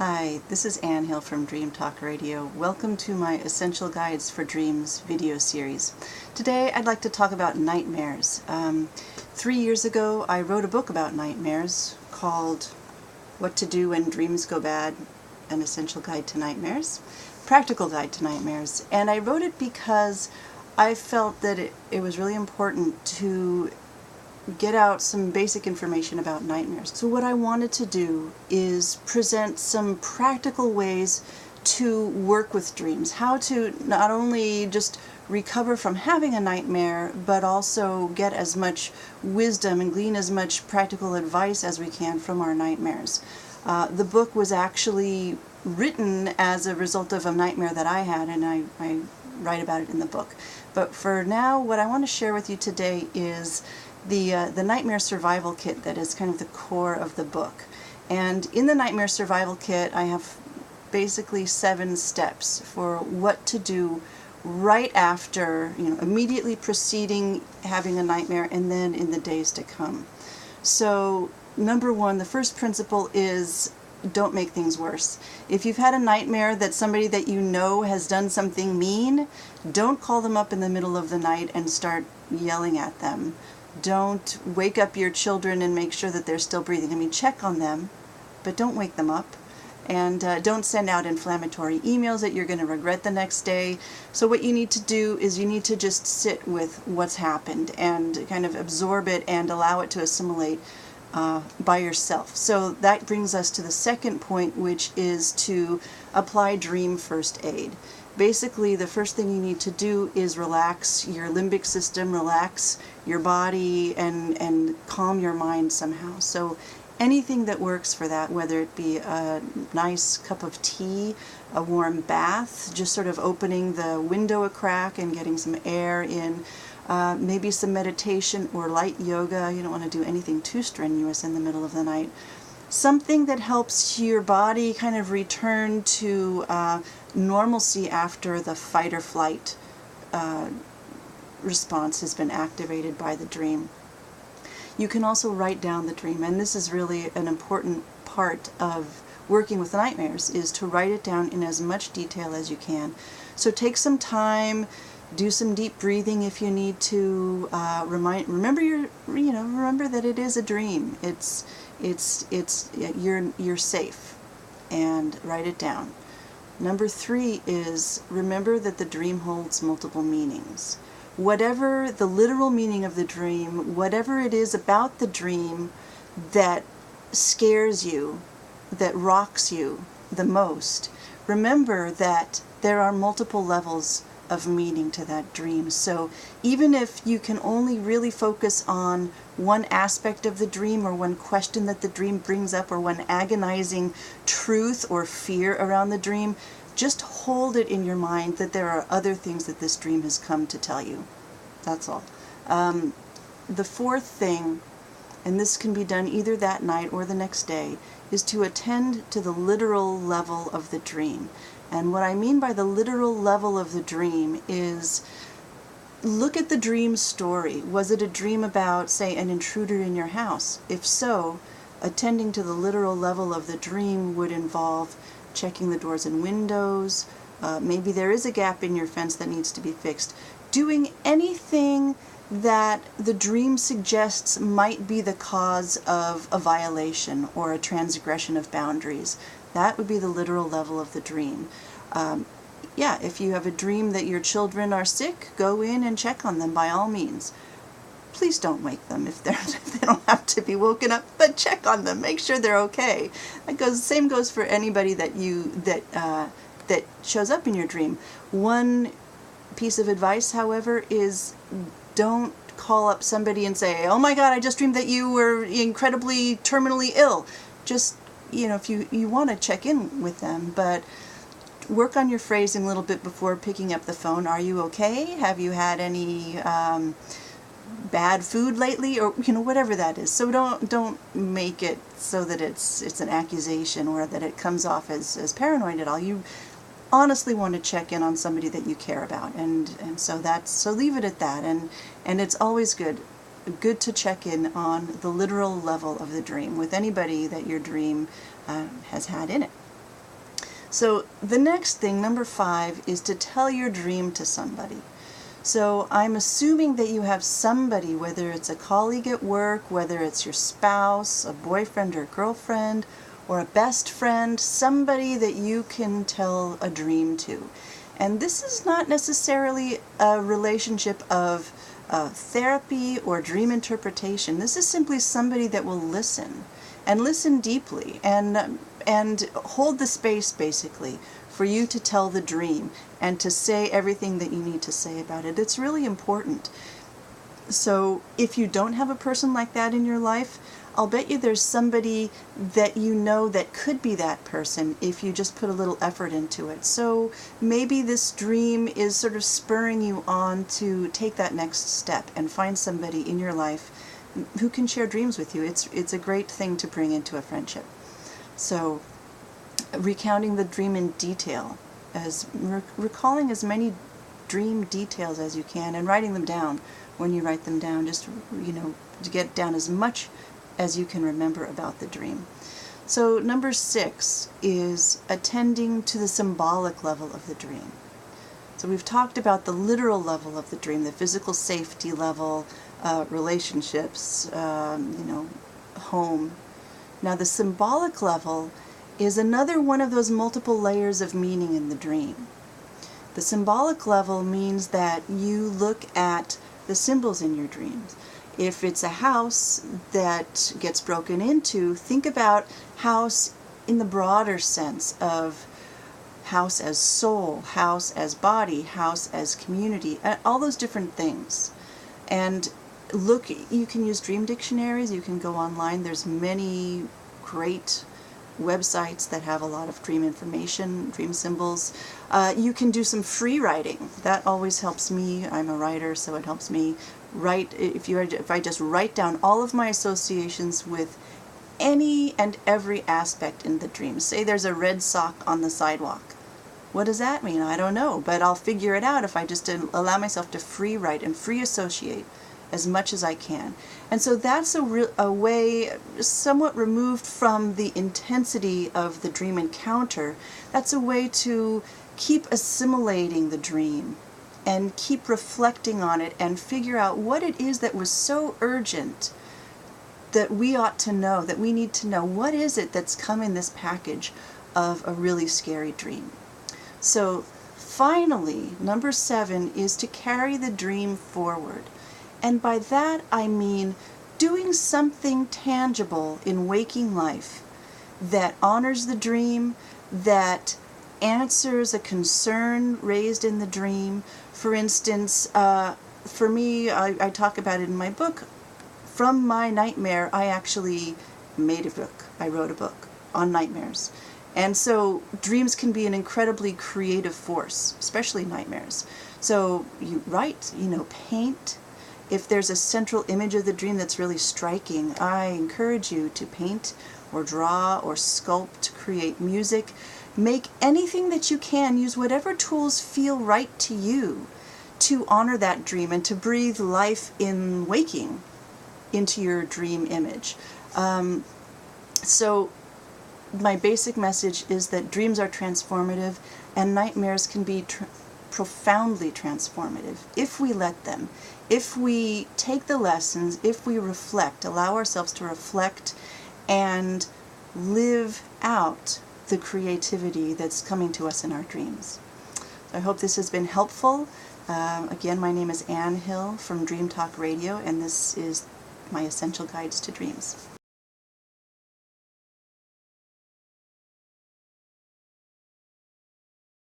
Hi, this is Ann Hill from Dream Talk Radio. Welcome to my Essential Guides for Dreams video series. Today I'd like to talk about nightmares. 3 years ago I wrote a book about nightmares called What to Do When Dreams Go Bad, an Essential Guide to Nightmares, Practical Guide to Nightmares. And I wrote it because I felt that it was really important to get out some basic information about nightmares. So what I wanted to do is present some practical ways to work with dreams, how to not only just recover from having a nightmare, but also get as much wisdom and glean as much practical advice as we can from our nightmares. The book was actually written as a result of a nightmare that I had, and I write about it in the book. But for now, what I want to share with you today is the Nightmare Survival Kit that is kind of the core of the book. And in the Nightmare Survival Kit, I have basically 7 steps for what to do right after, immediately preceding having a nightmare and then in the days to come. So, number 1, the first principle is don't make things worse. If you've had a nightmare that somebody that you know has done something mean, don't call them up in the middle of the night and start yelling at them. Don't wake up your children and make sure that they're still breathing. I mean, check on them, but don't wake them up. And don't send out inflammatory emails that you're going to regret the next day. So what you need to do is you need to just sit with what's happened and kind of absorb it and allow it to assimilate by yourself. So that brings us to the second point, which is to apply dream first aid. Basically, the first thing you need to do is relax your limbic system, relax your body, and calm your mind somehow. So anything that works for that, whether it be a nice cup of tea, a warm bath, just sort of opening the window a crack and getting some air in, maybe some meditation or light yoga. You don't want to do anything too strenuous in the middle of the night. Something that helps your body kind of return to normalcy after the fight or flight response has been activated by the dream. You can also write down the dream, and this is really an important part of working with nightmares, is to write it down in as much detail as you can. So take some time, do some deep breathing if you need to. Remember that it is a dream. You're safe, and write it down. Number 3 is remember that the dream holds multiple meanings. Whatever the literal meaning of the dream, whatever it is about the dream that scares you, that rocks you the most, remember that there are multiple levels of meaning to that dream. So even if you can only really focus on one aspect of the dream or one question that the dream brings up or one agonizing truth or fear around the dream, just hold it in your mind that there are other things that this dream has come to tell you. That's all. The fourth thing, and this can be done either that night or the next day, is to attend to the literal level of the dream. And what I mean by the literal level of the dream is look at the dream story. Was it a dream about, say, an intruder in your house? If so, attending to the literal level of the dream would involve checking the doors and windows. Maybe there is a gap in your fence that needs to be fixed. Doing anything that the dream suggests might be the cause of a violation or a transgression of boundaries. That would be the literal level of the dream. If you have a dream that your children are sick, go in and check on them by all means. Please don't wake them if they don't have to be woken up, but check on them. Make sure they're okay. Same goes for anybody that shows up in your dream. One piece of advice, however, is don't call up somebody and say, "Oh my God, I just dreamed that you were incredibly terminally ill." Just, if you want to check in with them, but work on your phrasing a little bit before picking up the phone. Are you okay? Have you had any bad food lately? Or whatever that is. So don't make it so that it's an accusation or that it comes off as paranoid at all. You honestly want to check in on somebody that you care about, and so leave it at that. And it's always good to check in on the literal level of the dream with anybody that your dream has had in it. So the next thing, number 5, is to tell your dream to somebody. So I'm assuming that you have somebody, whether it's a colleague at work, whether it's your spouse, a boyfriend or girlfriend, or a best friend, somebody that you can tell a dream to. And this is not necessarily a relationship of therapy or dream interpretation. This is simply somebody that will listen, and listen deeply, and hold the space, basically, for you to tell the dream and to say everything that you need to say about it. It's really important. So if you don't have a person like that in your life, I'll bet you there's somebody that you know that could be that person if you just put a little effort into it. So maybe this dream is sort of spurring you on to take that next step and find somebody in your life who can share dreams with you. It's a great thing to bring into a friendship. So recounting the dream in detail, as recalling as many dream details as you can, and writing them down when you write them down, just, to get down as much as you can remember about the dream. So number 6 is attending to the symbolic level of the dream. So we've talked about the literal level of the dream, the physical safety level, relationships, home. Now the symbolic level is another one of those multiple layers of meaning in the dream. The symbolic level means that you look at the symbols in your dreams. If it's a house that gets broken into, think about house in the broader sense of house as soul, house as body, house as community, all those different things. And look, you can use dream dictionaries, you can go online, there's many great websites that have a lot of dream information, dream symbols. You can do some free writing. That always helps me. I'm a writer, so it helps me write. If I just write down all of my associations with any and every aspect in the dream. Say there's a red sock on the sidewalk. What does that mean? I don't know, but I'll figure it out if I just allow myself to free write and free associate as much as I can. And so that's a way somewhat removed from the intensity of the dream encounter. That's a way to keep assimilating the dream and keep reflecting on it and figure out what it is that was so urgent that we ought to know, that we need to know. What is it that's come in this package of a really scary dream? So finally, number 7 is to carry the dream forward. And by that I mean doing something tangible in waking life that honors the dream, that answers a concern raised in the dream. For instance, for me, I talk about it in my book. From my nightmare, I actually made a book. I wrote a book on nightmares. And so dreams can be an incredibly creative force, especially nightmares. So you write, paint. If there's a central image of the dream that's really striking, I encourage you to paint or draw or sculpt, create music. Make anything that you can. Use whatever tools feel right to you to honor that dream and to breathe life in waking into your dream image. So my basic message is that dreams are transformative, and nightmares can be profoundly transformative if we let them. If we take the lessons, if we reflect, allow ourselves to reflect and live out the creativity that's coming to us in our dreams. So I hope this has been helpful. Again, my name is Ann Hill from Dream Talk Radio, and this is my Essential Guides to Dreams.